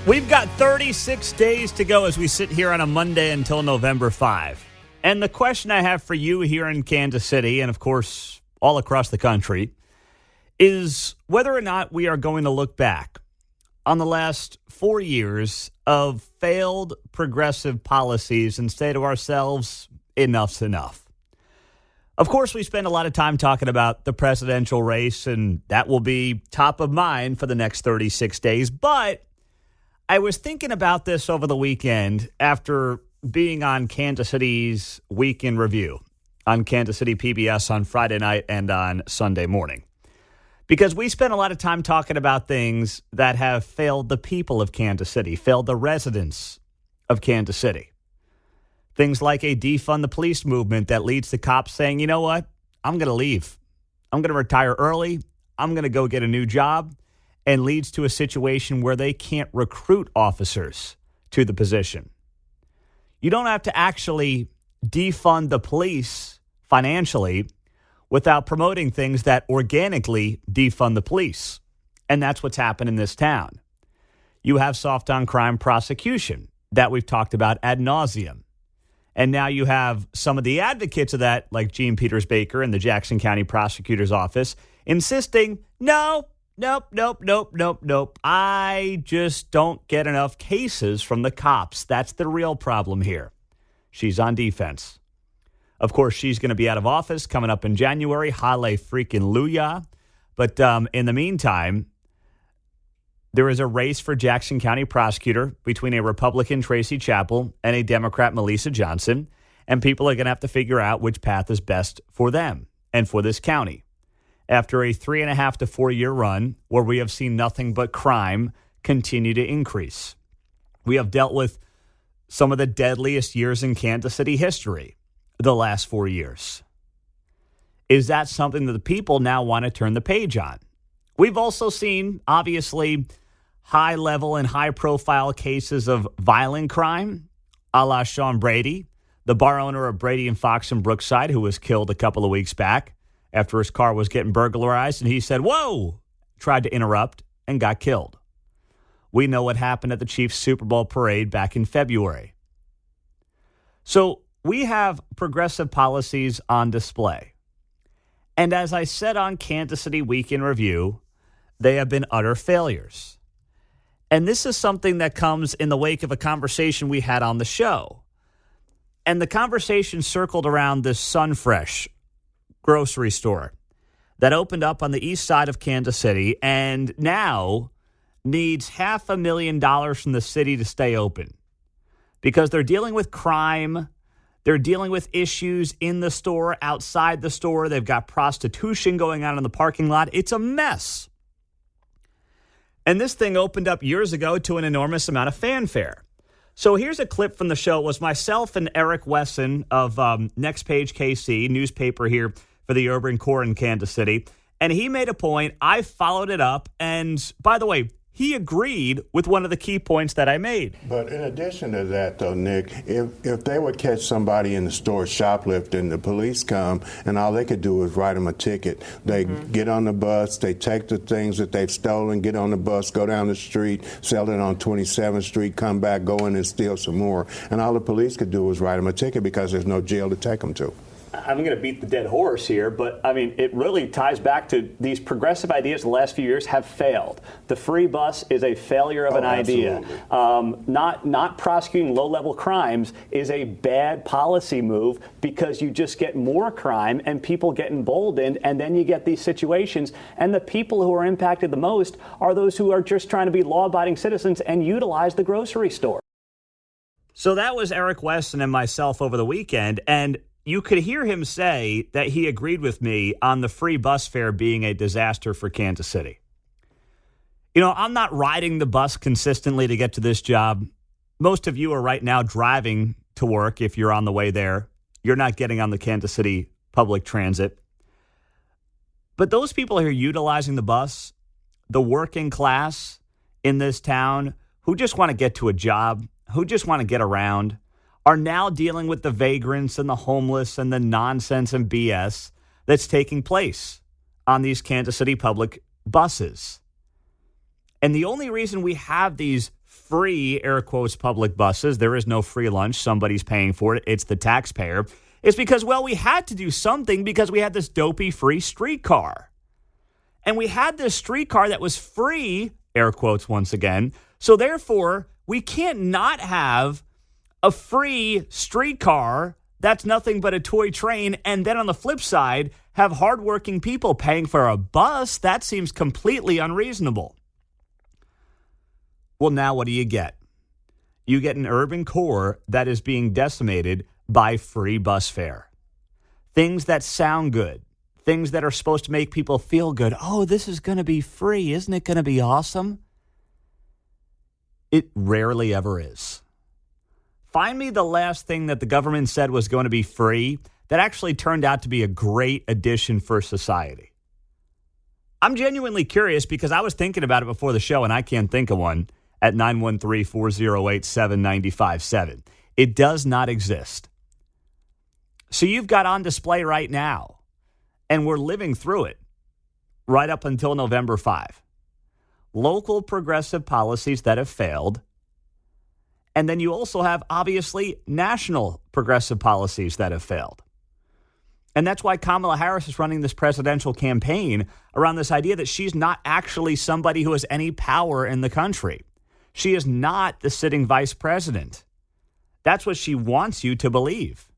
We've got 36 days to go as we sit here on a Monday until November 5. And the question I have for you here in Kansas City, and of course all across the country, is whether or not we are going to look back on the last 4 years of failed progressive policies and say to ourselves, enough's enough. Of course, we spend a lot of time talking about the presidential race, and that will be top of mind for the next 36 days. But I was thinking about this over the weekend after being on Kansas City's Week in Review on Kansas City PBS on Friday night and on Sunday morning. Because we spent a lot of time talking about things that have failed the people of Kansas City, failed the residents of Kansas City. Things like a defund the police movement that leads to cops saying, you know what, I'm going to leave. I'm going to retire early. I'm going to go get a new job, and leads to a situation where they can't recruit officers to the position. You don't have to actually defund the police financially without promoting things that organically defund the police. And that's what's happened in this town. You have soft on crime prosecution that we've talked about ad nauseum. And now you have some of the advocates of that, like Gene Peters Baker and the Jackson County Prosecutor's Office, insisting, nope. I just don't get enough cases from the cops. That's the real problem here. She's on defense. Of course, she's going to be out of office coming up in January. Hale freaking Luya. But in the meantime, there is a race for Jackson County prosecutor between a Republican, Tracy Chappell, and a Democrat, Melissa Johnson. And people are going to have to figure out which path is best for them and for this county. After a 3.5 to 4 year run where we have seen nothing but crime continue to increase. We have dealt with some of the deadliest years in Kansas City history the last 4 years. Is that something that the people now want to turn the page on? We've also seen, obviously, high-level and high-profile cases of violent crime, a la Sean Brady, the bar owner of Brady and Fox in Brookside, who was killed a couple of weeks back after his car was getting burglarized, and he said, whoa, tried to interrupt and got killed. We know what happened at the Chiefs Super Bowl parade back in February. So we have progressive policies on display. And as I said on Kansas City Week in Review, they have been utter failures. And this is something that comes in the wake of a conversation we had on the show. And the conversation circled around this Sunfresh grocery store that opened up on the east side of Kansas City and now needs $500,000 from the city to stay open because they're dealing with crime. They're dealing with issues in the store, outside the store. They've got prostitution going on in the parking lot. It's a mess. And this thing opened up years ago to an enormous amount of fanfare. So here's a clip from the show. It was myself and Eric Wesson of Next Page KC, newspaper here for the urban core in Kansas City. And he made a point. I followed it up. And by the way, he agreed with one of the key points that I made. But in addition to that, though, Nick, if they would catch somebody in the store shoplifting, the police come, and all they could do is write them a ticket. They get on the bus, they take the things that they've stolen, get on the bus, go down the street, sell it on 27th Street, come back, go in and steal some more. And all the police could do was write them a ticket because there's no jail to take them to. I'm going to beat the dead horse here, but I mean, it really ties back to these progressive ideas the last few years have failed. The free bus is a failure of an idea. Not prosecuting low-level crimes is a bad policy move because you just get more crime and people get emboldened, and then you get these situations. And the people who are impacted the most are those who are just trying to be law-abiding citizens and utilize the grocery store. So that was Eric Weston and myself over the weekend, and you could hear him say that he agreed with me on the free bus fare being a disaster for Kansas City. You know, I'm not riding the bus consistently to get to this job. Most of you are right now driving to work if you're on the way there. You're not getting on the Kansas City public transit. But those people who are utilizing the bus, the working class in this town who just want to get to a job, who just want to get around, are now dealing with the vagrants and the homeless and the nonsense and BS that's taking place on these Kansas City public buses. And the only reason we have these free, air quotes, public buses. There is no free lunch. Somebody's paying for it. It's the taxpayer. It's because, well, we had to do something because we had this dopey free streetcar. And we had this streetcar that was free, air quotes once again. So therefore, we can't not have a free streetcar that's nothing but a toy train. And then on the flip side, have hardworking people paying for a bus. That seems completely unreasonable. Well, now what do you get? You get an urban core that is being decimated by free bus fare. Things that sound good. Things that are supposed to make people feel good. Oh, this is going to be free. Isn't it going to be awesome? It rarely ever is. Find me the last thing that the government said was going to be free that actually turned out to be a great addition for society. I'm genuinely curious because I was thinking about it before the show and I can't think of one at 913-408-7957. It does not exist. So you've got on display right now, and we're living through it right up until November 5. Local progressive policies that have failed. And then you also have, obviously, national progressive policies that have failed. And that's why Kamala Harris is running this presidential campaign around this idea that she's not actually somebody who has any power in the country. She is not the sitting vice president. That's what she wants you to believe.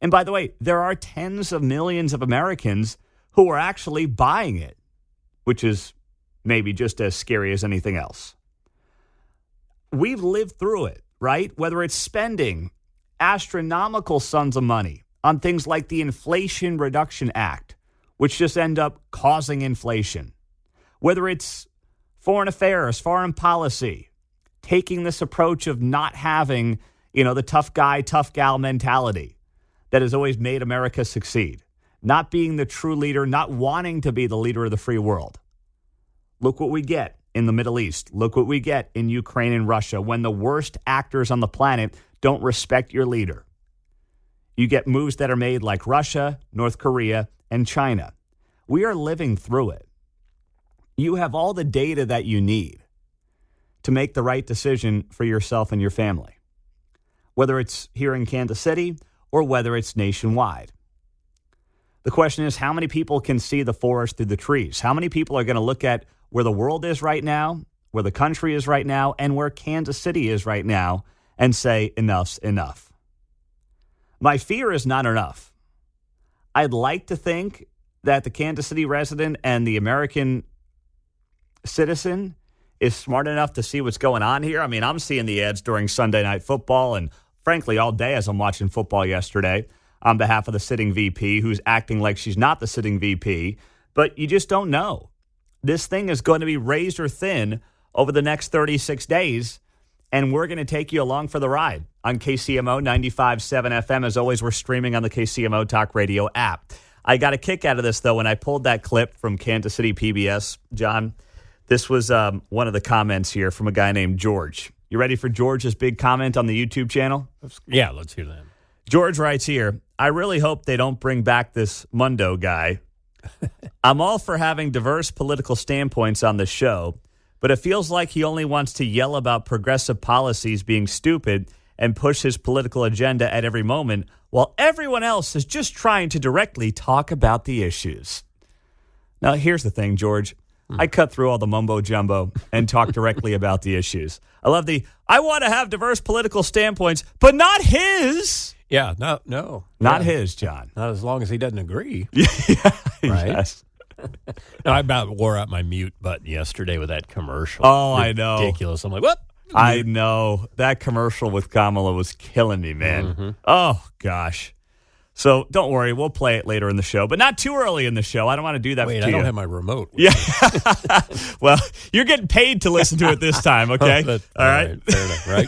And by the way, there are tens of millions of Americans who are actually buying it, which is maybe just as scary as anything else. We've lived through it, right? Whether it's spending astronomical sums of money on things like the Inflation Reduction Act, which just end up causing inflation. Whether it's foreign affairs, foreign policy, taking this approach of not having, the tough guy, tough gal mentality that has always made America succeed. Not being the true leader, not wanting to be the leader of the free world. Look what we get in the Middle East. Look what we get in Ukraine and Russia when the worst actors on the planet don't respect your leader. You get moves that are made like Russia, North Korea, and China. We are living through it. You have all the data that you need to make the right decision for yourself and your family, whether it's here in Kansas City or whether it's nationwide. The question is, how many people can see the forest through the trees? How many people are going to look at where the world is right now, where the country is right now, and where Kansas City is right now and say, enough's enough? My fear is not enough. I'd like to think that the Kansas City resident and the American citizen is smart enough to see what's going on here. I mean, I'm seeing the ads during Sunday Night Football and, frankly, all day as I'm watching football yesterday on behalf of the sitting VP who's acting like she's not the sitting VP. But you just don't know. This thing is going to be razor thin over the next 36 days, and we're going to take you along for the ride on KCMO 95.7 FM. As always, we're streaming on the KCMO Talk Radio app. I got a kick out of this, though, when I pulled that clip from Kansas City PBS. John, this was one of the comments here from a guy named George. You ready for George's big comment on the YouTube channel? Yeah, let's hear that. George writes here, I really hope they don't bring back this Mundo guy. I'm all for having diverse political standpoints on the show, but it feels like he only wants to yell about progressive policies being stupid and push his political agenda at every moment, while everyone else is just trying to directly talk about the issues. Now, here's the thing, George. I cut through all the mumbo jumbo and talk directly about the issues. I love I want to have diverse political standpoints, but not his. Yeah, no. Not his, John. Not as long as he doesn't agree. Yeah, right? Yes. No, I about wore out my mute button yesterday with that commercial. Oh, I know. Ridiculous. I'm like, what? I know. That commercial with Kamala was killing me, man. Mm-hmm. Oh, gosh. So don't worry. We'll play it later in the show, but not too early in the show. I don't want to do that Wait, to I you. don't have my remote. Yeah. Well, you're getting paid to listen to it this time, okay? All right. Fair enough, right?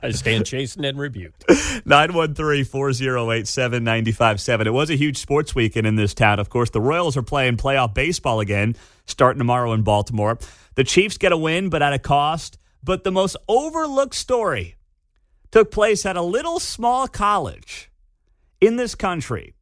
I stand chastened and rebuked. 913-408-7957. It was a huge sports weekend in this town. Of course, the Royals are playing playoff baseball again, starting tomorrow in Baltimore. The Chiefs get a win, but at a cost. But the most overlooked story took place at a little small college in this country.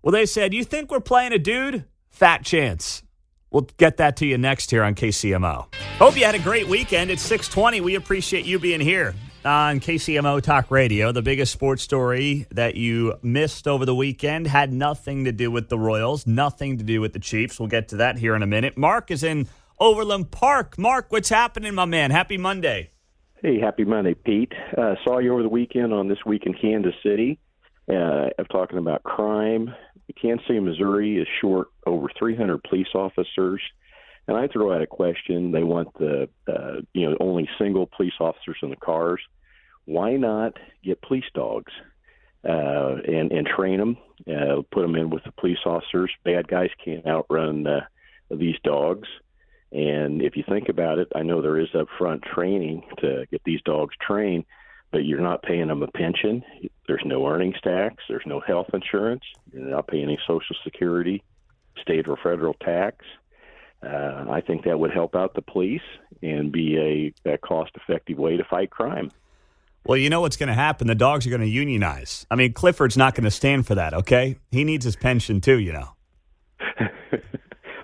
Well, they said, you think we're playing a dude? Fat chance. We'll get that to you next here on KCMO. Hope you had a great weekend. It's 6:20. We appreciate you being here on KCMO Talk Radio. The biggest sports story that you missed over the weekend had nothing to do with the Royals, nothing to do with the Chiefs. We'll get to that here in a minute. Mark is in Overland Park. Mark, what's happening, my man? Happy Monday. Hey, happy Monday, Pete. Saw you over the weekend on This Week in Kansas City. I'm talking about crime. Kansas City, Missouri is short over 300 police officers. And I throw out a question. They want the only single police officers in the cars. Why not get police dogs and train them, put them in with the police officers? Bad guys can't outrun these dogs. And if you think about it, I know there is upfront training to get these dogs trained, but you're not paying them a pension. There's no earnings tax. There's no health insurance. You're not paying any Social Security, state or federal tax. I think that would help out the police and be a cost-effective way to fight crime. Well, you know what's going to happen. The dogs are going to unionize. I mean, Clifford's not going to stand for that, okay? He needs his pension too, you know.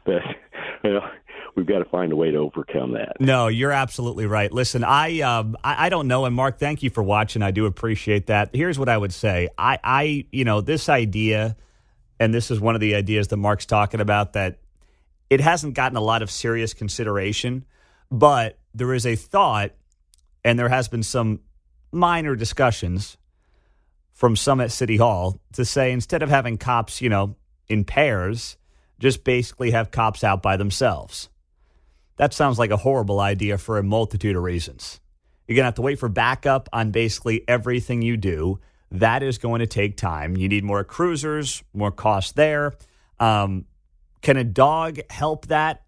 But, we've got to find a way to overcome that. No, you're absolutely right. Listen, I don't know, and Mark, thank you for watching. I do appreciate that. Here's what I would say. This idea, and this is one of the ideas that Mark's talking about, that it hasn't gotten a lot of serious consideration, but there is a thought, and there has been some minor discussions from some at City Hall to say instead of having cops, in pairs, just basically have cops out by themselves. That sounds like a horrible idea for a multitude of reasons. You're going to have to wait for backup on basically everything you do. That is going to take time. You need more cruisers, more cost there. Can a dog help that?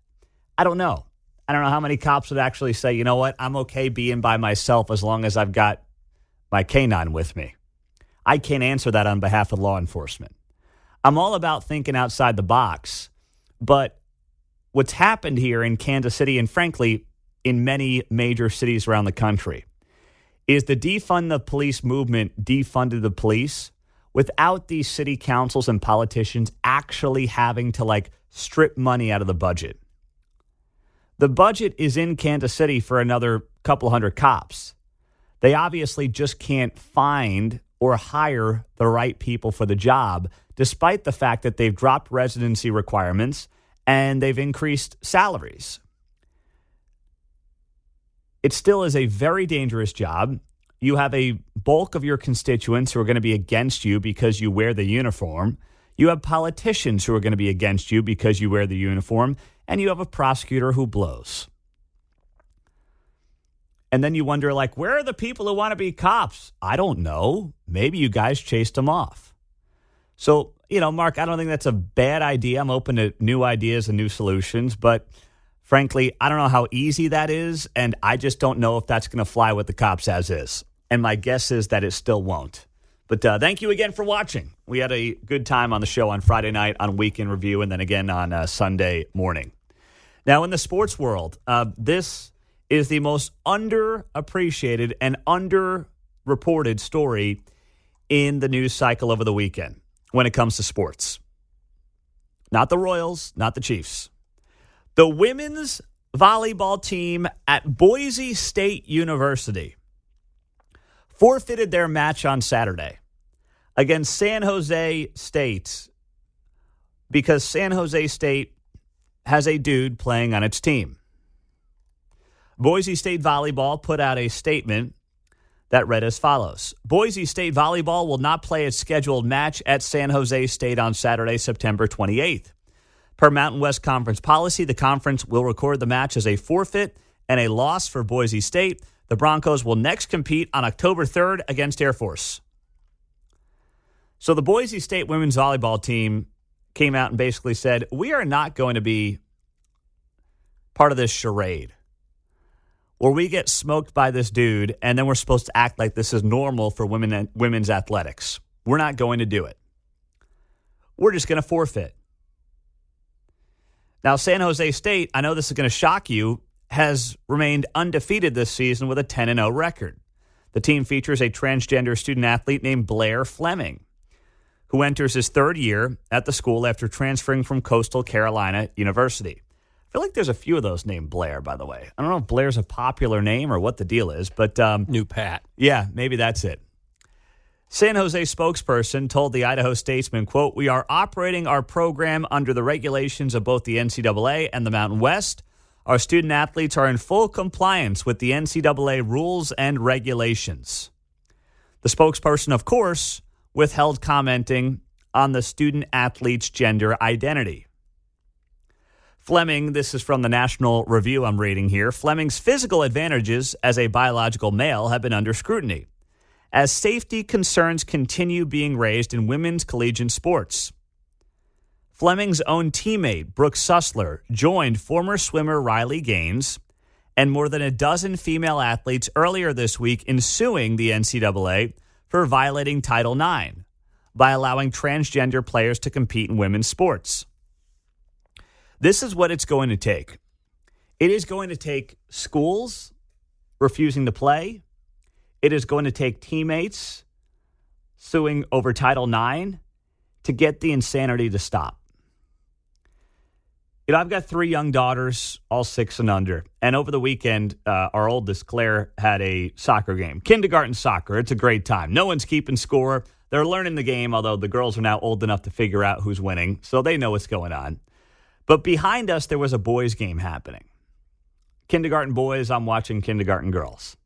I don't know. I don't know how many cops would actually say, you know what, I'm okay being by myself as long as I've got my canine with me. I can't answer that on behalf of law enforcement. I'm all about thinking outside the box, but what's happened here in Kansas City, and frankly, in many major cities around the country, is the defund the police movement defunded the police without these city councils and politicians actually having to strip money out of the budget. The budget is in Kansas City for another couple hundred cops. They obviously just can't find or hire the right people for the job, despite the fact that they've dropped residency requirements and they've increased salaries. It still is a very dangerous job. You have a bulk of your constituents who are going to be against you because you wear the uniform. You have politicians who are going to be against you because you wear the uniform. And you have a prosecutor who blows. And then you wonder, where are the people who want to be cops? I don't know. Maybe you guys chased them off. So, Mark, I don't think that's a bad idea. I'm open to new ideas and new solutions. But frankly, I don't know how easy that is. And I just don't know if that's going to fly with the cops as is. And my guess is that it still won't. But thank you again for watching. We had a good time on the show on Friday night on Weekend Review and then again on Sunday morning. Now, in the sports world, this is the most underappreciated and underreported story in the news cycle over the weekend when it comes to sports. Not the Royals, not the Chiefs. The women's volleyball team at Boise State University forfeited their match on Saturday against San Jose State because San Jose State has a dude playing on its team. Boise State Volleyball put out a statement that read as follows. Boise State Volleyball will not play its scheduled match at San Jose State on Saturday, September 28th. Per Mountain West Conference policy, the conference will record the match as a forfeit and a loss for Boise State. The Broncos will next compete on October 3rd against Air Force. So the Boise State women's volleyball team came out and basically said, we are not going to be part of this charade where we get smoked by this dude and then we're supposed to act like this is normal for women's athletics. We're not going to do it. We're just going to forfeit. Now, San Jose State, I know this is going to shock you, has remained undefeated this season with a 10-0 record. The team features a transgender student athlete named Blair Fleming, who enters his third year at the school after transferring from Coastal Carolina University. I feel like there's a few of those named Blair, by the way. I don't know if Blair's a popular name or what the deal is, but New Pat. yeah, maybe that's it. San Jose spokesperson told the Idaho Statesman, quote, "We are operating our program under the regulations of both the NCAA and the Mountain West. Our student athletes are in full compliance with the NCAA rules and regulations." The spokesperson, of course, withheld commenting on the student athlete's gender identity. Fleming, this is from the National Review I'm reading here, Fleming's physical advantages as a biological male have been under scrutiny as safety concerns continue being raised in women's collegiate sports. Fleming's own teammate, Brooke Sussler, joined former swimmer Riley Gaines and more than a dozen female athletes earlier this week in suing the NCAA for violating Title IX by allowing transgender players to compete in women's sports. This is what it's going to take. It is going to take schools refusing to play. It is going to take teammates suing over Title IX to get the insanity to stop. You know, I've got 3 young daughters, all 6 and under. And over the weekend, our oldest, Claire, had a soccer game. Kindergarten soccer. It's a great time. No one's keeping score. They're learning the game, although the girls are now old enough to figure out who's winning, so they know what's going on. But behind us, there was a boys' game happening. Kindergarten boys, I'm watching kindergarten girls.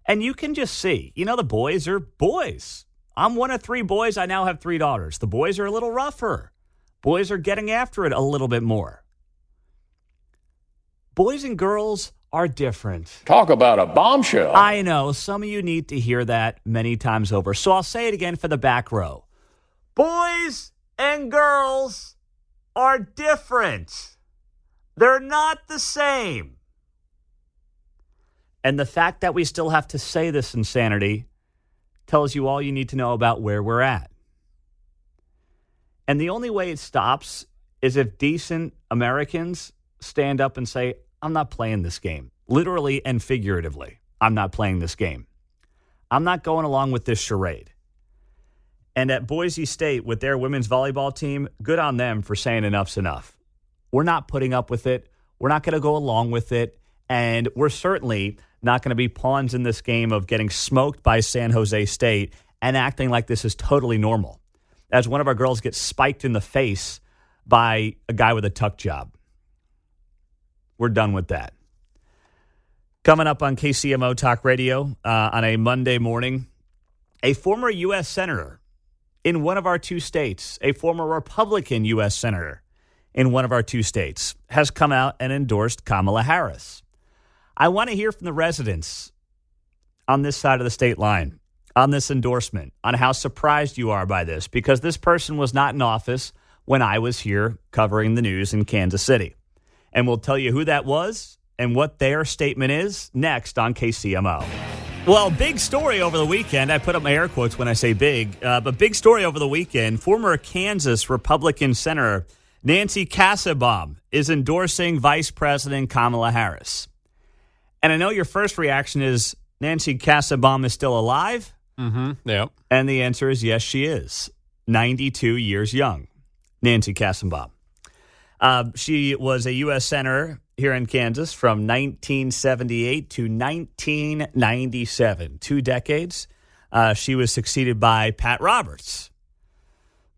And you can just see, you know, the boys are boys. I'm one of 3 boys. I now have 3 daughters. The boys are a little rougher. Boys are getting after it a little bit more. Boys and girls are different. Talk about a bombshell. I know. Some of you need to hear that many times over. So I'll say it again for the back row. Boys and girls are different. They're not the same. And the fact that we still have to say this insanity tells you all you need to know about where we're at. And the only way it stops is if decent Americans stand up and say, I'm not playing this game. Literally and figuratively, I'm not playing this game. I'm not going along with this charade. And at Boise State, with their women's volleyball team, good on them for saying enough's enough. We're not putting up with it. We're not going to go along with it. And we're certainly not going to be pawns in this game of getting smoked by San Jose State and acting like this is totally normal. As one of our girls gets spiked in the face by a guy with a tuck job. We're done with that. Coming up on KCMO Talk Radio on a Monday morning, a former U.S. Senator in one of our 2 states, a former Republican U.S. Senator in one of our 2 states, has come out and endorsed Kamala Harris. I want to hear from the residents on this side of the state line, on this endorsement, on how surprised you are by this, because this person was not in office when I was here covering the news in Kansas City. And we'll tell you who that was and what their statement is next on KCMO. Well, big story over the weekend. I put up my air quotes when I say big, but big story over the weekend. Former Kansas Republican Senator Nancy Kassebaum is endorsing Vice President Kamala Harris. And I know your first reaction is Nancy Kassebaum is still alive? Mm-hmm. Yep. And the answer is yes, she is. 92 years young, Nancy Kassebaum. She was a U.S. Senator here in Kansas from 1978 to 1997, 2 decades. She was succeeded by Pat Roberts.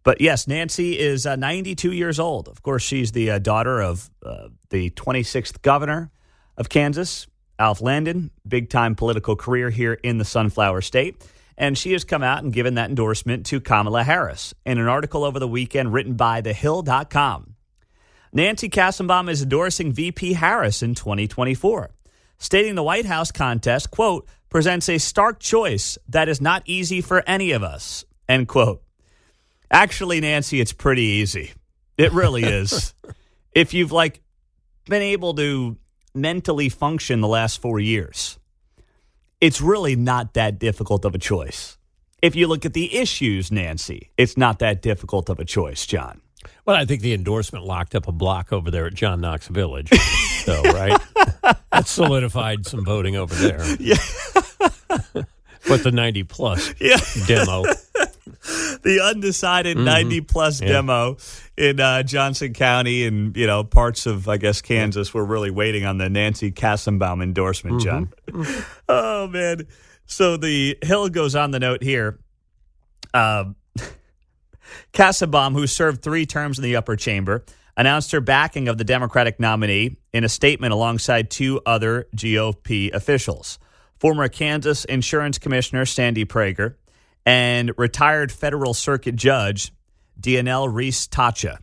But yes, Nancy is 92 years old. Of course, she's the daughter of the 26th governor of Kansas, Alf Landon, big-time political career here in the Sunflower State. And she has come out and given that endorsement to Kamala Harris in an article over the weekend written by TheHill.com. Nancy Kassebaum is endorsing VP Harris in 2024, stating the White House contest, quote, presents a stark choice that is not easy for any of us, end quote. Actually, Nancy, it's pretty easy. It really is. If you've been able to mentally function the last 4 years, it's really not that difficult of a choice. If you look at the issues, Nancy, it's not that difficult of a choice, John. Well, I think the endorsement locked up a block over there at John Knox Village. So, right? That solidified some voting over there. Yeah. But the 90-plus demo. The undecided 90-plus demo in Johnson County and, parts of, I guess, Kansas were really waiting on the Nancy Kassenbaum endorsement, John. Oh, man. So the Hill goes on the note here. Kassenbaum, who served 3 terms in the upper chamber, announced her backing of the Democratic nominee in a statement alongside 2 other GOP officials, former Kansas Insurance Commissioner Sandy Prager and retired federal circuit judge Dianelle Reese-Tacha.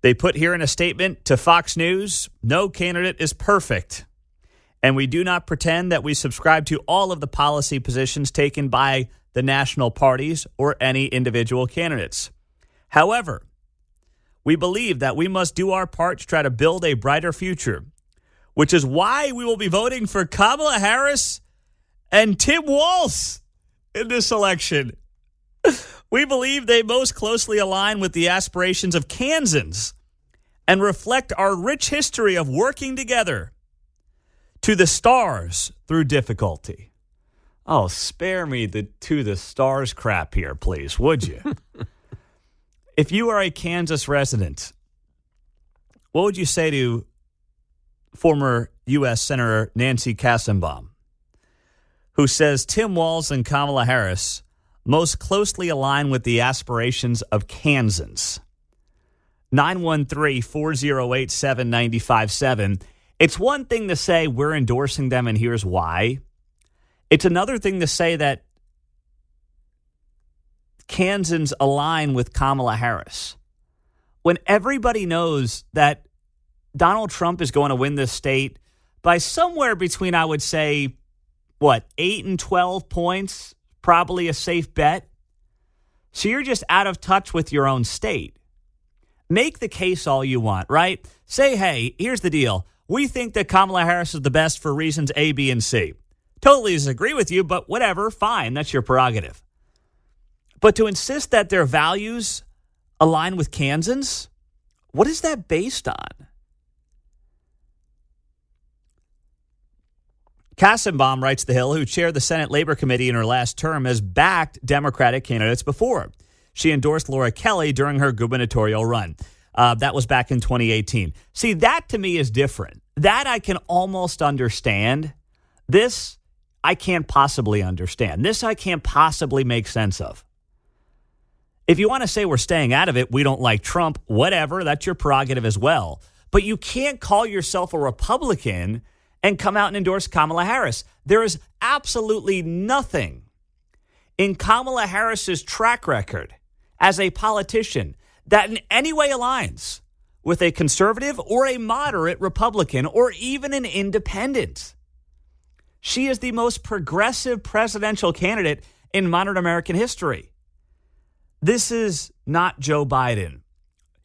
They put here in a statement to Fox News, no candidate is perfect, and we do not pretend that we subscribe to all of the policy positions taken by the national parties or any individual candidates. However, we believe that we must do our part to try to build a brighter future, which is why we will be voting for Kamala Harris and Tim Walz in this election. We believe they most closely align with the aspirations of Kansans and reflect our rich history of working together to the stars through difficulty. Oh, spare me the to the stars crap here, please, would you? If you are a Kansas resident, what would you say to former U.S. Senator Nancy Kassenbaum, who says Tim Walz and Kamala Harris most closely align with the aspirations of Kansans? 913-408-7957. It's one thing to say we're endorsing them and here's why. It's another thing to say that Kansans align with Kamala Harris when everybody knows that Donald Trump is going to win this state by somewhere between, I would say, 8 and 12 points, probably a safe bet. So you're just out of touch with your own state. Make the case all you want, right? Say, hey, here's the deal. We think that Kamala Harris is the best for reasons A, B, and C. Totally disagree with you, but whatever, fine, that's your prerogative. But to insist that their values align with Kansans, what is that based on? Kassenbaum, writes The Hill, who chaired the Senate Labor Committee in her last term, has backed Democratic candidates before. She endorsed Laura Kelly during her gubernatorial run. That was back in 2018. See, that to me is different. That I can almost understand. This I can't possibly understand. This I can't possibly make sense of. If you want to say we're staying out of it, we don't like Trump, whatever, that's your prerogative as well. But you can't call yourself a Republican and come out and endorse Kamala Harris. There is absolutely nothing in Kamala Harris's track record as a politician that in any way aligns with a conservative or a moderate Republican or even an independent. She is the most progressive presidential candidate in modern American history. This is not Joe Biden.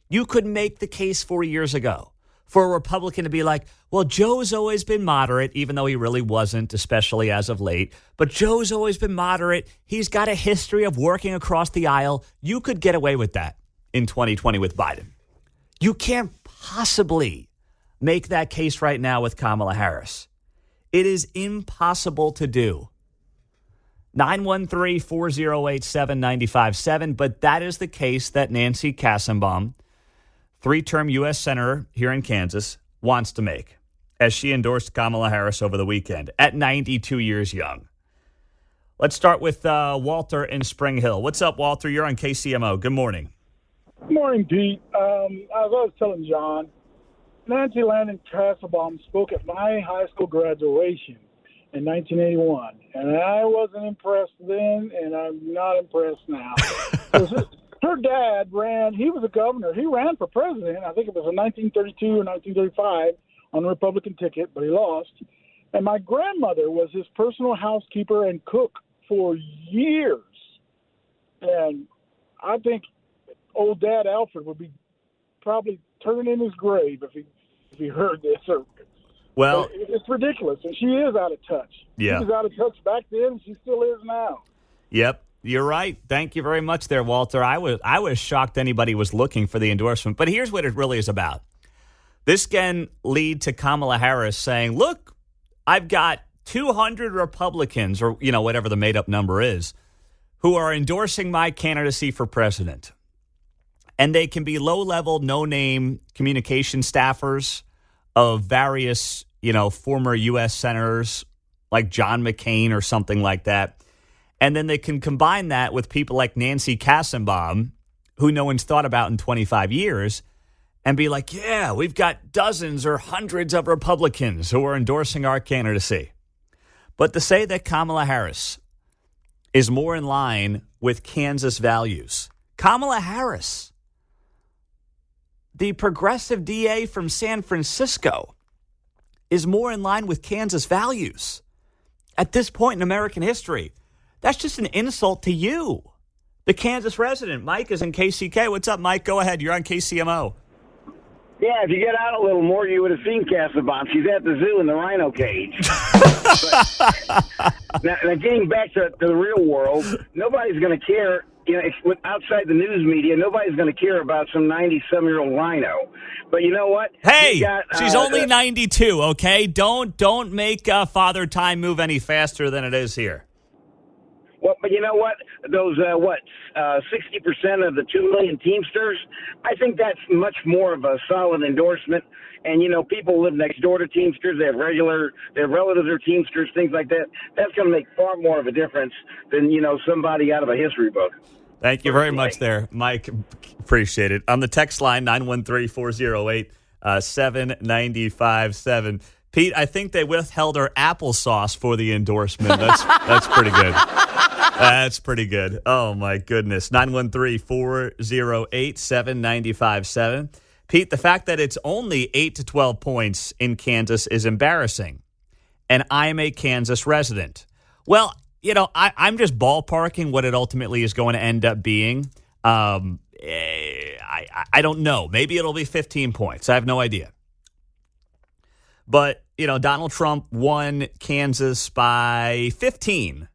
You could make the case 4 years ago for a Republican to be like, well, Joe's always been moderate, even though he really wasn't, especially as of late. But Joe's always been moderate. He's got a history of working across the aisle. You could get away with that in 2020 with Biden. You can't possibly make that case right now with Kamala Harris. It is impossible to do. 913-408-7957. But that is the case that Nancy Kassenbaum, 3-term U.S. Senator here in Kansas, wants to make as she endorsed Kamala Harris over the weekend at 92 years young. Let's start with Walter in Spring Hill. What's up, Walter? You're on KCMO. Good morning. Good morning, Pete. As I was telling John, Nancy Landon Kassenbaum spoke at my high school graduation in 1981, and I wasn't impressed then, and I'm not impressed now. Her dad ran, he was a governor. He ran for president, I think it was in 1932 or 1935, on the Republican ticket, but he lost. And my grandmother was his personal housekeeper and cook for years. And I think old Dad Alfred would be probably turning in his grave if he heard this. Well, it's ridiculous, and she is out of touch. Yeah. She was out of touch back then, she still is now. Yep. You're right. Thank you very much there, Walter. I was shocked anybody was looking for the endorsement. But here's what it really is about. This can lead to Kamala Harris saying, look, I've got 200 Republicans, or whatever the made-up number is, who are endorsing my candidacy for president. And they can be low-level, no-name communication staffers of various, former U.S. senators like John McCain or something like that. And then they can combine that with people like Nancy Kassenbaum, who no one's thought about in 25 years, and be like, yeah, we've got dozens or hundreds of Republicans who are endorsing our candidacy. But to say that Kamala Harris is more in line with Kansas values, Kamala Harris, the progressive DA from San Francisco, is more in line with Kansas values at this point in American history. That's just an insult to you, the Kansas resident. Mike is in KCK. What's up, Mike? Go ahead. You're on KCMO. Yeah, if you get out a little more, you would have seen Kassenbaum. She's at the zoo in the rhino cage. now, getting back to the real world, nobody's going to care. Outside the news media, nobody's going to care about some 90-some-year-old rhino. But you know what? Hey, she's only 92, okay? Don't make Father Time move any faster than it is here. Well, but you know what? Those 60% of the 2 million Teamsters, I think that's much more of a solid endorsement. And people live next door to Teamsters. They have relatives are Teamsters, things like that. That's going to make far more of a difference than somebody out of a history book. Thank you very much, there, Mike. Appreciate it. On the text line 913-408-7957. Pete, I think they withheld our applesauce for the endorsement. That's pretty good. That's pretty good. Oh, my goodness. 913-408-7957. Pete, the fact that it's only 8 to 12 points in Kansas is embarrassing. And I'm a Kansas resident. Well, I'm just ballparking what it ultimately is going to end up being. I don't know. Maybe it'll be 15 points. I have no idea. But, Donald Trump won Kansas by 15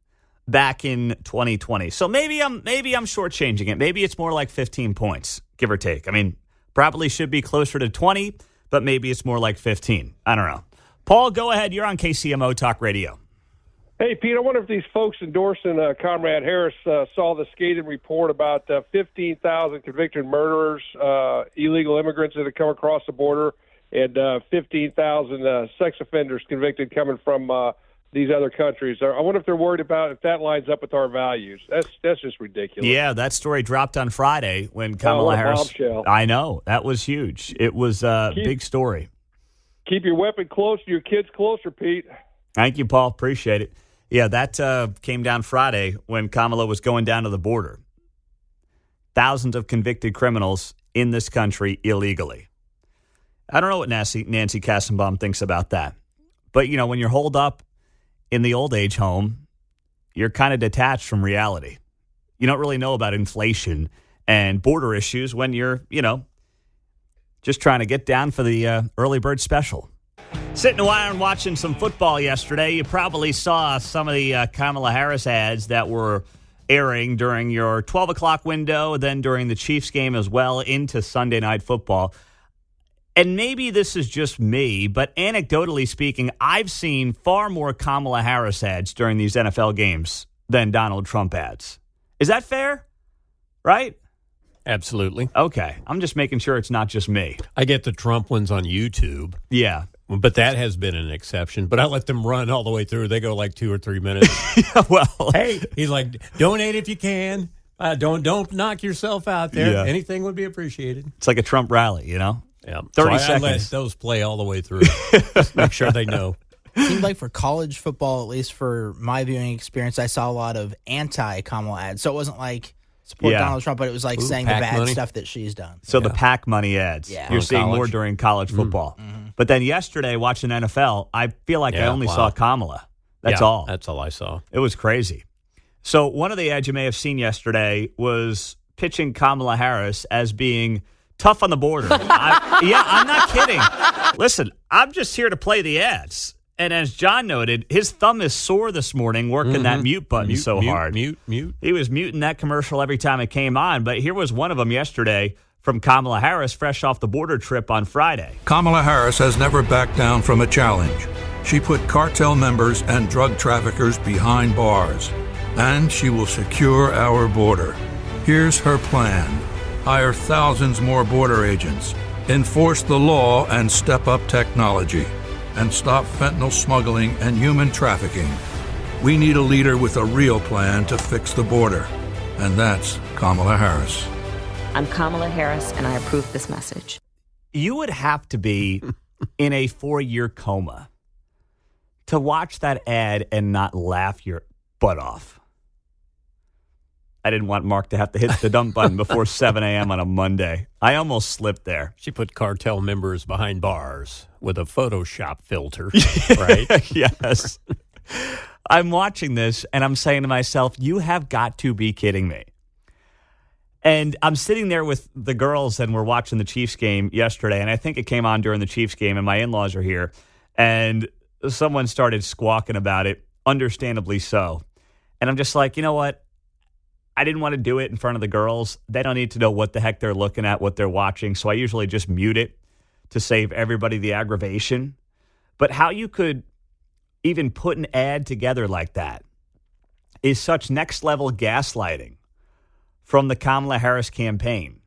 back in 2020. So maybe I'm shortchanging it. Maybe it's more like 15 points, give or take. I mean, probably should be closer to 20, but maybe it's more like 15. I don't know. Paul, go ahead. You're on KCMO Talk Radio. Hey, Pete, I wonder if these folks endorsing Comrade Harris saw the scathing report about 15,000 convicted murderers, illegal immigrants that have come across the border, and 15,000 sex offenders convicted coming from these other countries. I wonder if they're worried about if that lines up with our values. That's just ridiculous. Yeah, that story dropped on Friday when Kamala Harris. Bombshell. I know. That was huge. It was a big story. Keep your weapon close to your kids closer, Pete. Thank you, Paul. Appreciate it. Yeah, that came down Friday when Kamala was going down to the border. Thousands of convicted criminals in this country illegally. I don't know what Nancy Kassenbaum thinks about that. But, when you're holed up in the old age home, you're kind of detached from reality. You don't really know about inflation and border issues when you're, just trying to get down for the early bird special. Sitting a while and watching some football yesterday, you probably saw some of the Kamala Harris ads that were airing during your 12 o'clock window, then during the Chiefs game as well into Sunday Night Football. And maybe this is just me, but anecdotally speaking, I've seen far more Kamala Harris ads during these NFL games than Donald Trump ads. Is that fair? Right? Absolutely. Okay. I'm just making sure it's not just me. I get the Trump ones on YouTube. Yeah. But that has been an exception. But I let them run all the way through. They go like 2 or 3 minutes. Yeah, well, hey, he's like, donate if you can. Don't knock yourself out there. Yeah. Anything would be appreciated. It's like a Trump rally, Yeah. 30 so seconds. I let those play all the way through. Just make sure they know. It seemed like for college football, at least for my viewing experience, I saw a lot of anti-Kamala ads. So it wasn't like support Donald Trump, but it was like saying the bad stuff that she's done. So the PAC money ads. Yeah. You're seeing more during college football. Mm-hmm. But then yesterday, watching NFL, I feel like I only saw Kamala. That's all. That's all I saw. It was crazy. So one of the ads you may have seen yesterday was pitching Kamala Harris as being tough on the border. I'm not kidding. Listen, I'm just here to play the ads. And as John noted, his thumb is sore this morning working that mute button hard. Mute. He was muting that commercial every time it came on. But here was one of them yesterday from Kamala Harris, fresh off the border trip on Friday. Kamala Harris has never backed down from a challenge. She put cartel members and drug traffickers behind bars. And she will secure our border. Here's her plan. Hire thousands more border agents, enforce the law and step up technology, and stop fentanyl smuggling and human trafficking. We need a leader with a real plan to fix the border. And that's Kamala Harris. I'm Kamala Harris, and I approve this message. You would have to be in a 4-year coma to watch that ad and not laugh your butt off. I didn't want Mark to have to hit the dump button before 7 a.m. on a Monday. I almost slipped there. She put cartel members behind bars with a Photoshop filter, right? Yes. I'm watching this, and I'm saying to myself, you have got to be kidding me. And I'm sitting there with the girls, and we're watching the Chiefs game yesterday, and I think it came on during the Chiefs game, and my in-laws are here, and someone started squawking about it, understandably so. And I'm just like, you know what? I didn't want to do it in front of the girls. They don't need to know what the heck they're looking at, what they're watching, so I usually just mute it to save everybody the aggravation. But how you could even put an ad together like that is such next-level gaslighting from the Kamala Harris campaign.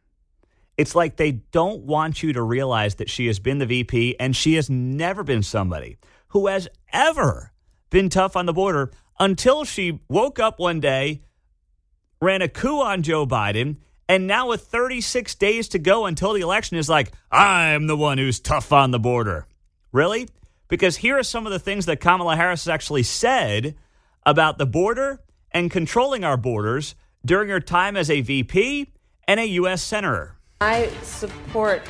It's like they don't want you to realize that she has been the VP, and she has never been somebody who has ever been tough on the border until she woke up one day, ran a coup on Joe Biden, and now with 36 days to go until the election is like, I'm the one who's tough on the border. Really? Because here are some of the things that Kamala Harris has actually said about the border and controlling our borders during her time as a VP and a U.S. Senator. I support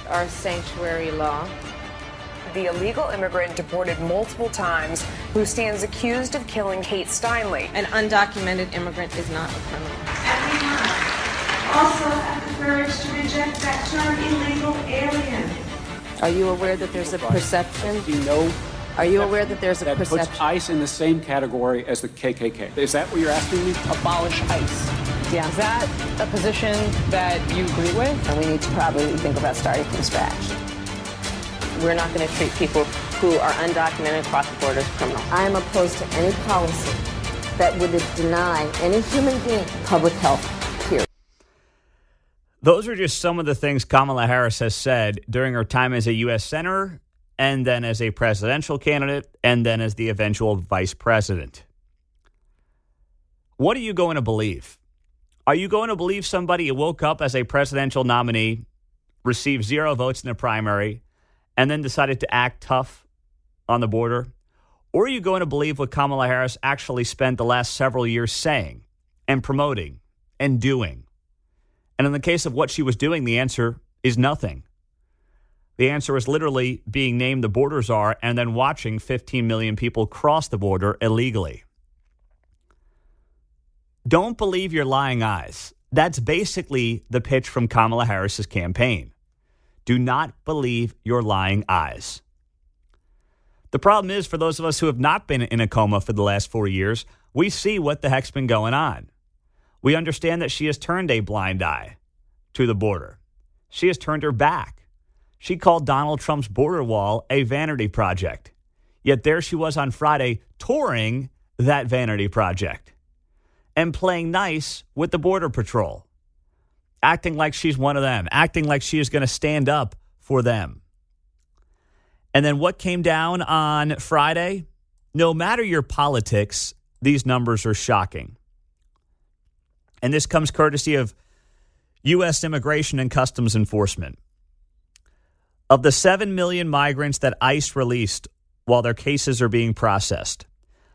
our sanctuary law. The illegal immigrant deported multiple times who stands accused of killing Kate Steinle. An undocumented immigrant is not a criminal. Also have the courage to reject that term illegal alien. Are you aware that there's a perception? Do you know? Are you aware that there's a perception? That puts ICE in the same category as the KKK. Is that what you're asking me? Abolish ICE. Yeah. Is that a position that you agree with? And we need to probably think about starting from scratch. We're not going to treat people who are undocumented across the border as criminals. I am opposed to any policy that would deny any human being public health, period. Those are just some of the things Kamala Harris has said during her time as a U.S. Senator, and then as a presidential candidate, and then as the eventual vice president. What are you going to believe? Are you going to believe somebody who woke up as a presidential nominee, received 0 votes in the primary, and then decided to act tough on the border? Or are you going to believe what Kamala Harris actually spent the last several years saying and promoting and doing? And in the case of what she was doing, the answer is nothing. The answer is literally being named the border czar and then watching 15 million people cross the border illegally. Don't believe your lying eyes. That's basically the pitch from Kamala Harris's campaign. Do not believe your lying eyes. The problem is, for those of us who have not been in a coma for the last 4 years, we see what the heck's been going on. We understand that she has turned a blind eye to the border. She has turned her back. She called Donald Trump's border wall a vanity project. Yet there she was on Friday touring that vanity project and playing nice with the Border Patrol, acting like she's one of them, acting like she is going to stand up for them. And then what came down on Friday? No matter your politics, these numbers are shocking. And this comes courtesy of U.S. Immigration and Customs Enforcement. Of the 7 million migrants that ICE released while their cases are being processed,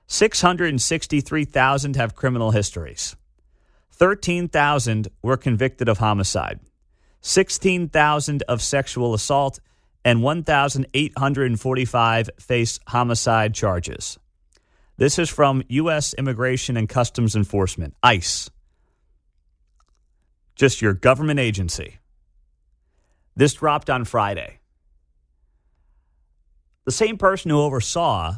663,000 have criminal histories. 13,000 were convicted of homicide, 16,000 of sexual assault, and 1,845 face homicide charges. This is from U.S. Immigration and Customs Enforcement, ICE. Just your government agency. This dropped on Friday. The same person who oversaw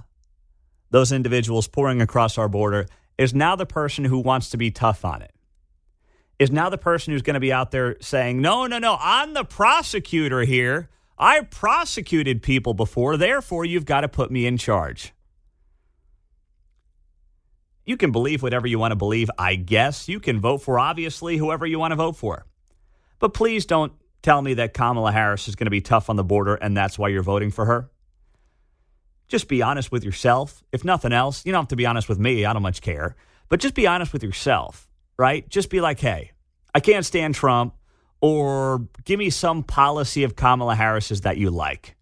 those individuals pouring across our border is now the person who wants to be tough on it. Is now the person who's going to be out there saying, no, I'm the prosecutor here. I prosecuted people before, therefore you've got to put me in charge. You can believe whatever you want to believe, I guess. You can vote for, obviously, whoever you want to vote for. But please don't tell me that Kamala Harris is going to be tough on the border and that's why you're voting for her. Just be honest with yourself. If nothing else, you don't have to be honest with me. I don't much care. But just be honest with yourself, right? Just be like, hey, I can't stand Trump, or give me some policy of Kamala Harris's that you like.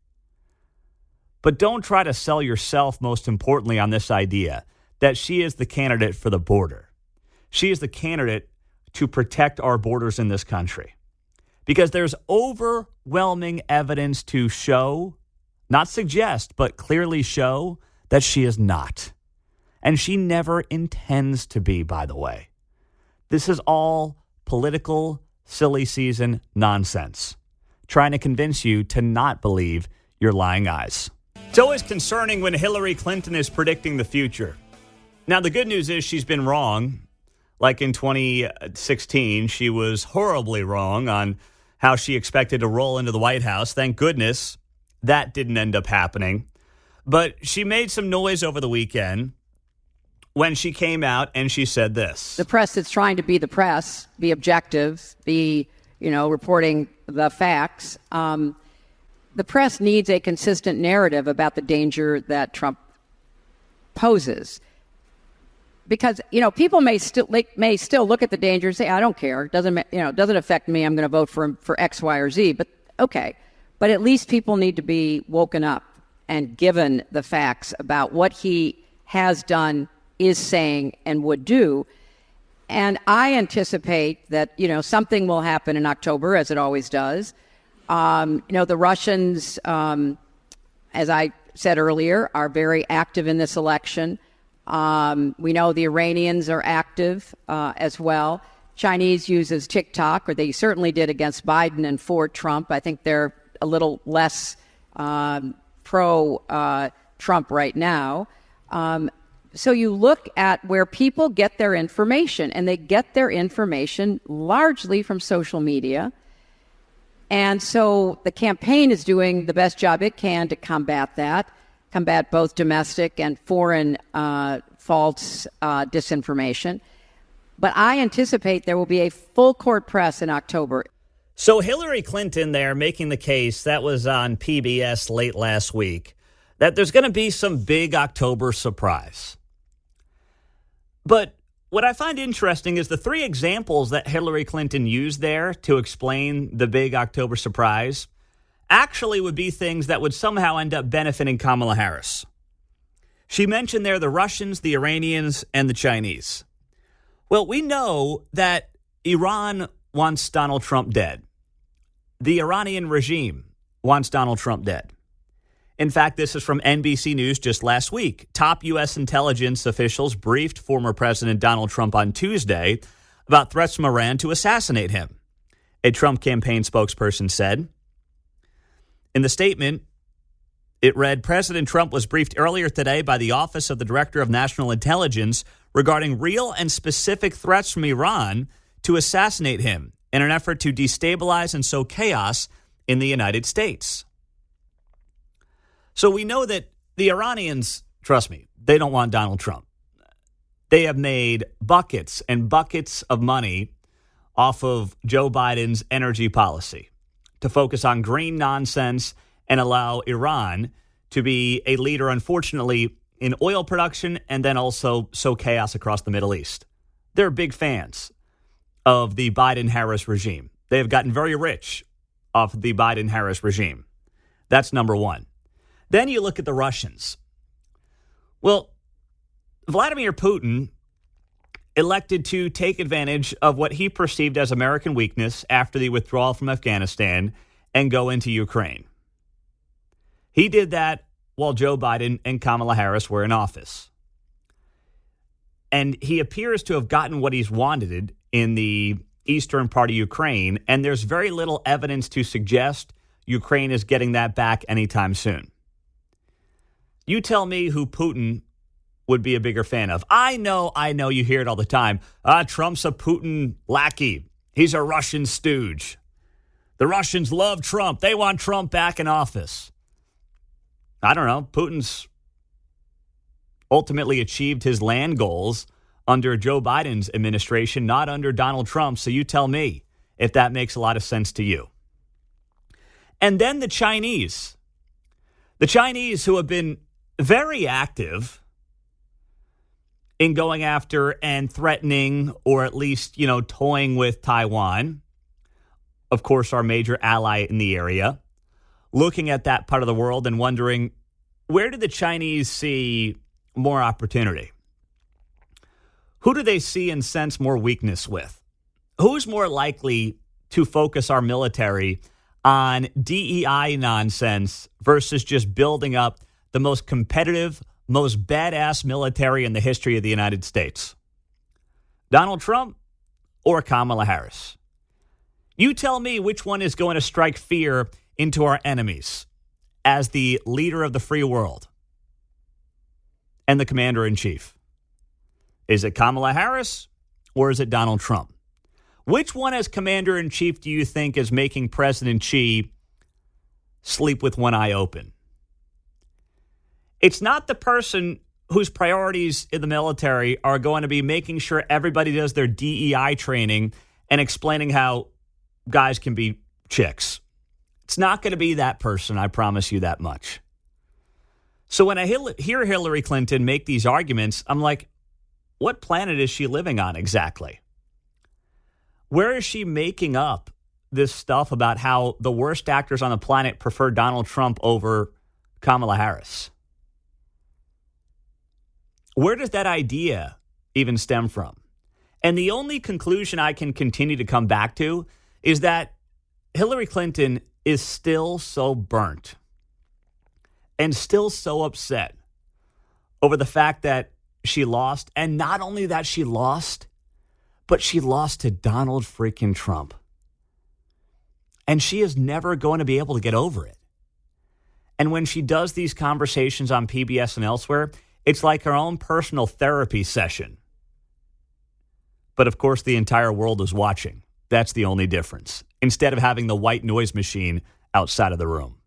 But don't try to sell yourself, most importantly, on this idea that she is the candidate for the border. She is the candidate to protect our borders in this country. Because there's overwhelming evidence to show, not suggest, but clearly show that she is not. And she never intends to be, by the way. This is all political, silly season nonsense, trying to convince you to not believe your lying eyes. It's always concerning when Hillary Clinton is predicting the future. Now, the good news is she's been wrong. Like in 2016, she was horribly wrong on how she expected to roll into the White House. Thank goodness that didn't end up happening. But she made some noise over the weekend when she came out and she said this. The press that's trying to be the press, be objective, be, reporting the facts. The press needs a consistent narrative about the danger that Trump poses. Because, people may still look at the danger and say, I don't care. It doesn't affect me. I'm going to vote for X, Y, or Z. But okay. But at least people need to be woken up and given the facts about what he has done, is saying, and would do. And I anticipate that, something will happen in October, as it always does. The Russians, as I said earlier, are very active in this election. We know the Iranians are active as well. Chinese uses TikTok, or they certainly did against Biden and for Trump. I think they're a little less pro-Trump right now. So you look at where people get their information, and they get their information largely from social media. And so the campaign is doing the best job it can to combat both domestic and foreign false disinformation. But I anticipate there will be a full court press in October. So Hillary Clinton there making the case, that was on PBS late last week, that there's going to be some big October surprise. But what I find interesting is the three examples that Hillary Clinton used there to explain the big October surprise actually would be things that would somehow end up benefiting Kamala Harris. She mentioned there the Russians, the Iranians, and the Chinese. Well, we know that Iran wants Donald Trump dead. The Iranian regime wants Donald Trump dead. In fact, this is from NBC News just last week. Top U.S. intelligence officials briefed former President Donald Trump on Tuesday about threats from Iran to assassinate him. A Trump campaign spokesperson said. In the statement, it read, President Trump was briefed earlier today by the Office of the Director of National Intelligence regarding real and specific threats from Iran to assassinate him in an effort to destabilize and sow chaos in the United States. So we know that the Iranians, trust me, they don't want Donald Trump. They have made buckets and buckets of money off of Joe Biden's energy policy to focus on green nonsense and allow Iran to be a leader, unfortunately, in oil production and then also sow chaos across the Middle East. They're big fans of the Biden-Harris regime. They have gotten very rich off the Biden-Harris regime. That's number one. Then you look at the Russians. Well, Vladimir Putin elected to take advantage of what he perceived as American weakness after the withdrawal from Afghanistan and go into Ukraine. He did that while Joe Biden and Kamala Harris were in office. And he appears to have gotten what he's wanted in the eastern part of Ukraine, and there's very little evidence to suggest Ukraine is getting that back anytime soon. You tell me who Putin would be a bigger fan of. I know, you hear it all the time. Trump's a Putin lackey. He's a Russian stooge. The Russians love Trump. They want Trump back in office. I don't know. Putin's ultimately achieved his land goals under Joe Biden's administration, not under Donald Trump. So you tell me if that makes a lot of sense to you. And then the Chinese who have been very active in going after and threatening, or at least, toying with Taiwan, of course, our major ally in the area, looking at that part of the world and wondering, where do the Chinese see more opportunity? Who do they see and sense more weakness with? Who's more likely to focus our military on DEI nonsense versus just building up the most competitive, most badass military in the history of the United States? Donald Trump or Kamala Harris? You tell me which one is going to strike fear into our enemies as the leader of the free world and the commander-in-chief. Is it Kamala Harris or is it Donald Trump? Which one as commander-in-chief do you think is making President Xi sleep with one eye open? It's not the person whose priorities in the military are going to be making sure everybody does their DEI training and explaining how guys can be chicks. It's not going to be that person, I promise you that much. So when I hear Hillary Clinton make these arguments, I'm like, what planet is she living on exactly? Where is she making up this stuff about how the worst actors on the planet prefer Donald Trump over Kamala Harris? Where does that idea even stem from? And the only conclusion I can continue to come back to is that Hillary Clinton is still so burnt and still so upset over the fact that she lost. And not only that she lost, but she lost to Donald freaking Trump. And she is never going to be able to get over it. And when she does these conversations on PBS and elsewhere, it's like her own personal therapy session. But of course, the entire world is watching. That's the only difference. Instead of having the white noise machine outside of the room.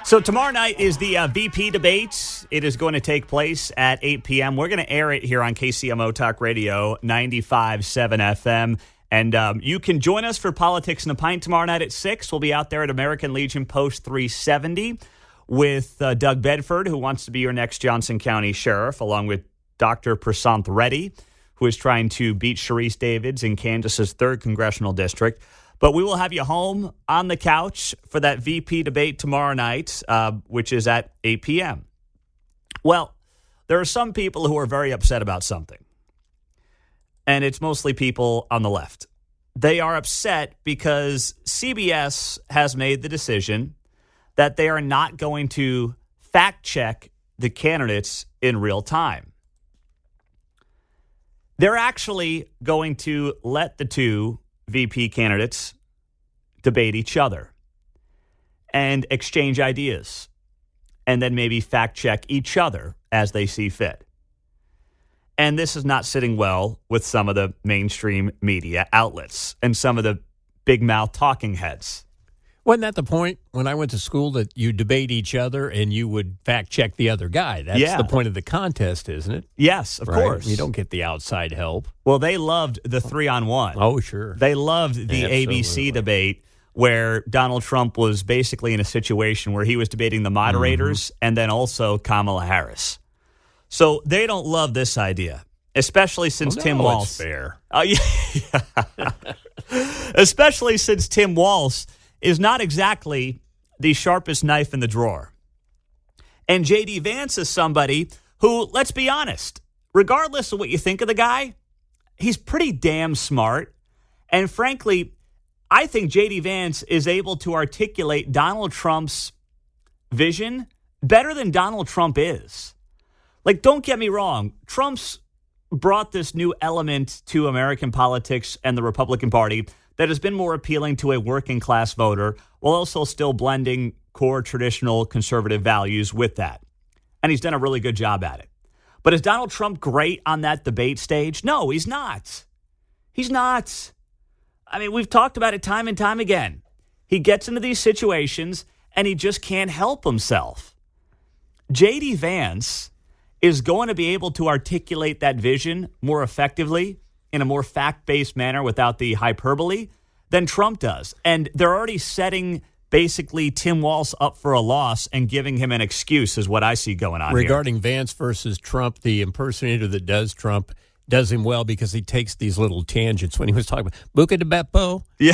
So tomorrow night is the VP debate. It is going to take place at 8 p.m. We're going to air it here on KCMO Talk Radio 95.7 FM. And you can join us for Politics in a Pint tomorrow night at 6. We'll be out there at American Legion Post 370 with Doug Bedford, who wants to be your next Johnson County Sheriff, along with Dr. Prasanth Reddy, who is trying to beat Sharice Davids in Kansas's 3rd Congressional District. But we will have you home on the couch for that VP debate tomorrow night, which is at 8 p.m. Well, there are some people who are very upset about something. And it's mostly people on the left. They are upset because CBS has made the decision that they are not going to fact check the candidates in real time. They're actually going to let the two VP candidates debate each other and exchange ideas and then maybe fact check each other as they see fit. And this is not sitting well with some of the mainstream media outlets and some of the big mouth talking heads. Wasn't that the point when I went to school, that you debate each other and you would fact check the other guy? That's the point of the contest, isn't it? Yes, of course. You don't get the outside help. Well, they loved the 3-on-1. Oh, sure. They loved the ABC debate where Donald Trump was basically in a situation where he was debating the moderators and then also Kamala Harris. So they don't love this idea, especially since Tim Walz. It's fair. Especially since Tim Walz is not exactly the sharpest knife in the drawer. And J.D. Vance is somebody who, let's be honest, regardless of what you think of the guy, he's pretty damn smart. And frankly, I think J.D. Vance is able to articulate Donald Trump's vision better than Donald Trump is. Like, don't get me wrong, Trump's brought this new element to American politics and the Republican Party that has been more appealing to a working class voter while also still blending core traditional conservative values with that. And he's done a really good job at it. But is Donald Trump great on that debate stage? No, he's not. He's not. I mean, we've talked about it time and time again. He gets into these situations and he just can't help himself. J.D. Vance is going to be able to articulate that vision more effectively in a more fact-based manner without the hyperbole than Trump does. And they're already setting basically Tim Walz up for a loss and giving him an excuse is what I see going on regarding here. Vance versus Trump, the impersonator that does Trump does him well because he takes these little tangents when he was talking about Buca de Beppo. Yeah.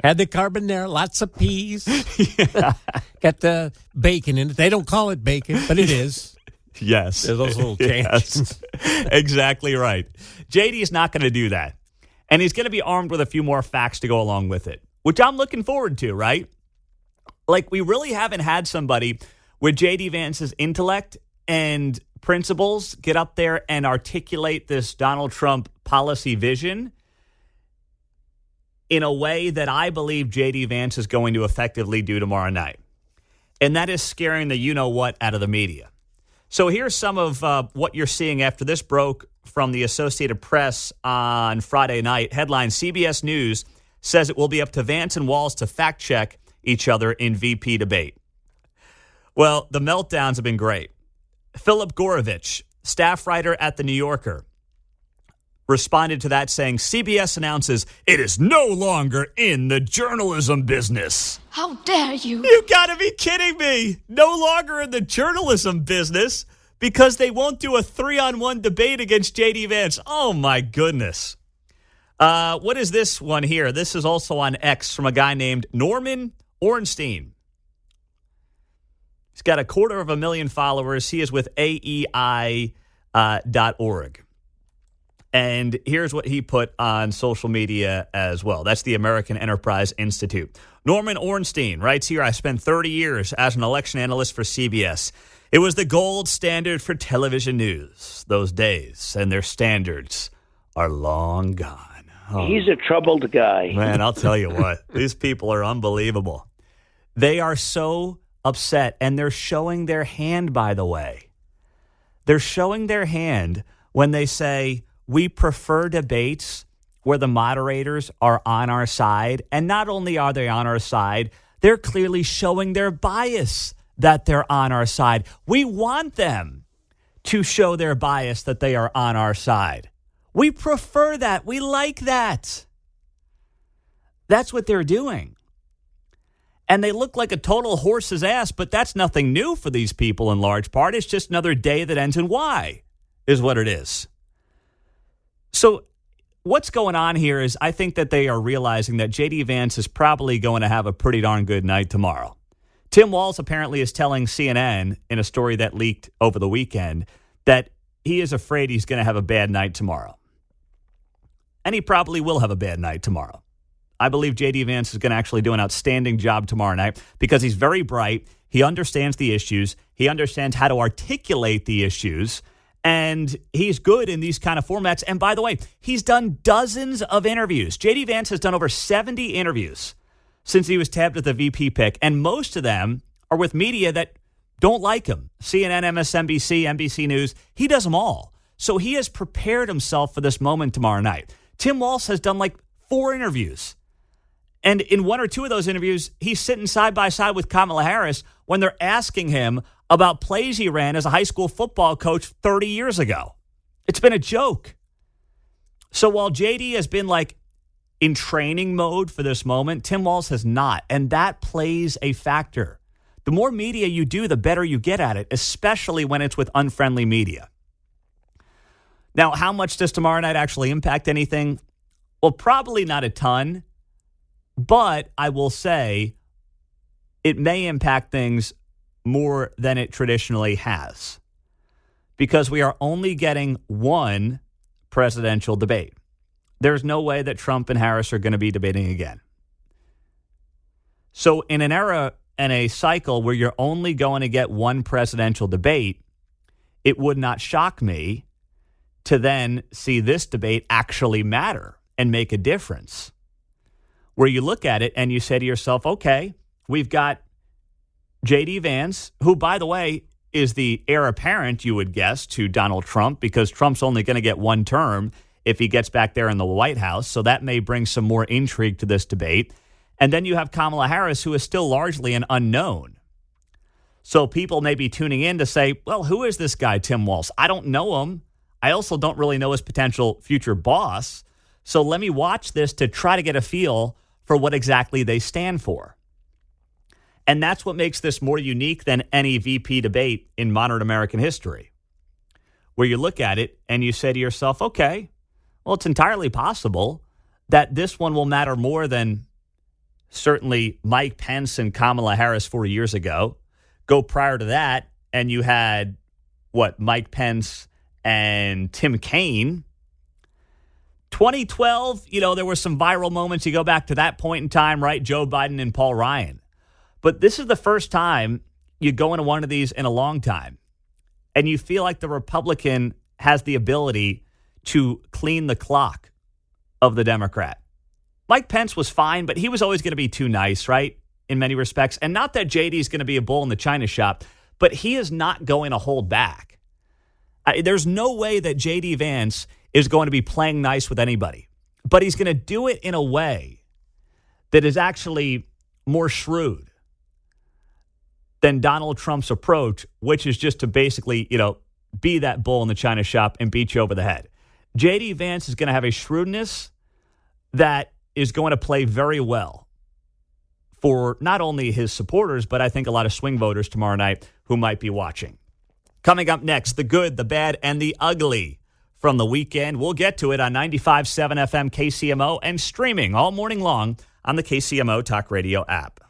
Had the carbonara, lots of peas. Yeah. Got the bacon in it. They don't call it bacon, but it is. Yes. There's those little tangents. Yes. Exactly right. JD is not going to do that. And he's going to be armed with a few more facts to go along with it, which I'm looking forward to, right? Like, we really haven't had somebody with JD Vance's intellect and principles get up there and articulate this Donald Trump policy vision in a way that I believe JD Vance is going to effectively do tomorrow night. And that is scaring the you-know-what out of the media. So here's some of what you're seeing after this broke from the Associated Press on Friday night. Headline, CBS News says it will be up to Vance and Walz to fact-check each other in VP debate. Well, the meltdowns have been great. Philip Gorovich, staff writer at The New Yorker, responded to that saying, CBS announces it is no longer in the journalism business. How dare you? You gotta be kidding me. No longer in the journalism business because they won't do a 3-on-1 debate against J.D. Vance. Oh, my goodness. What is this one here? This is also on X from a guy named Norman Ornstein. He's got 250,000 followers. He is with AEI.org. And here's what he put on social media as well. That's the American Enterprise Institute. Norman Ornstein writes here, I spent 30 years as an election analyst for CBS. It was the gold standard for television news. Those days and their standards are long gone. Oh. He's a troubled guy. Man, I'll tell you what. These people are unbelievable. They are so upset, and they're showing their hand, by the way. They're showing their hand when they say, we prefer debates where the moderators are on our side. And not only are they on our side, they're clearly showing their bias that they're on our side. We want them to show their bias that they are on our side. We prefer that. We like that. That's what they're doing. And they look like a total horse's ass, but that's nothing new for these people in large part. It's just another day that ends in Y, is what it is. So what's going on here is I think that they are realizing that J.D. Vance is probably going to have a pretty darn good night tomorrow. Tim Walz apparently is telling CNN in a story that leaked over the weekend that he is afraid he's going to have a bad night tomorrow. And he probably will have a bad night tomorrow. I believe J.D. Vance is going to actually do an outstanding job tomorrow night because he's very bright. He understands the issues. He understands how to articulate the issues. And he's good in these kind of formats. And by the way, he's done dozens of interviews. J.D. Vance has done over 70 interviews since he was tabbed at the VP pick. And most of them are with media that don't like him. CNN, MSNBC, NBC News. He does them all. So he has prepared himself for this moment tomorrow night. Tim Walz has done like 4 interviews. And in 1 or 2 of those interviews, he's sitting side by side with Kamala Harris when they're asking him about plays he ran as a high school football coach 30 years ago. It's been a joke. So while JD has been like in training mode for this moment, Tim Walz has not. And that plays a factor. The more media you do, the better you get at it, especially when it's with unfriendly media. Now, how much does tomorrow night actually impact anything? Well, probably not a ton. But I will say it may impact things more than it traditionally has because we are only getting one presidential debate. There's no way that Trump and Harris are going to be debating again. So in an era and a cycle where you're only going to get one presidential debate, it would not shock me to then see this debate actually matter and make a difference. Where you look at it and you say to yourself, okay, we've got J.D. Vance, who, by the way, is the heir apparent, you would guess, to Donald Trump because Trump's only going to get one term if he gets back there in the White House. So that may bring some more intrigue to this debate. And then you have Kamala Harris, who is still largely an unknown. So people may be tuning in to say, well, who is this guy, Tim Walz? I don't know him. I also don't really know his potential future boss. So let me watch this to try to get a feel for what exactly they stand for. And that's what makes this more unique than any VP debate in modern American history, where you look at it and you say to yourself, okay, well, it's entirely possible that this one will matter more than certainly Mike Pence and Kamala Harris 4 years ago. Go prior to that, and you had, Mike Pence and Tim Kaine. 2012, there were some viral moments. You go back to that point in time, right? Joe Biden and Paul Ryan. But this is the first time you go into one of these in a long time, and you feel like the Republican has the ability to clean the clock of the Democrat. Mike Pence was fine, but he was always going to be too nice, right? In many respects. And not that JD is going to be a bull in the china shop, but he is not going to hold back. There's no way that JD Vance is going to be playing nice with anybody, but he's going to do it in a way that is actually more shrewd than Donald Trump's approach, which is just to basically, be that bull in the china shop and beat you over the head. JD Vance is going to have a shrewdness that is going to play very well for not only his supporters, but I think a lot of swing voters tomorrow night who might be watching. Coming up next, the good, the bad, and the ugly from the weekend. We'll get to it on 95.7 FM KCMO and streaming all morning long on the KCMO Talk Radio app.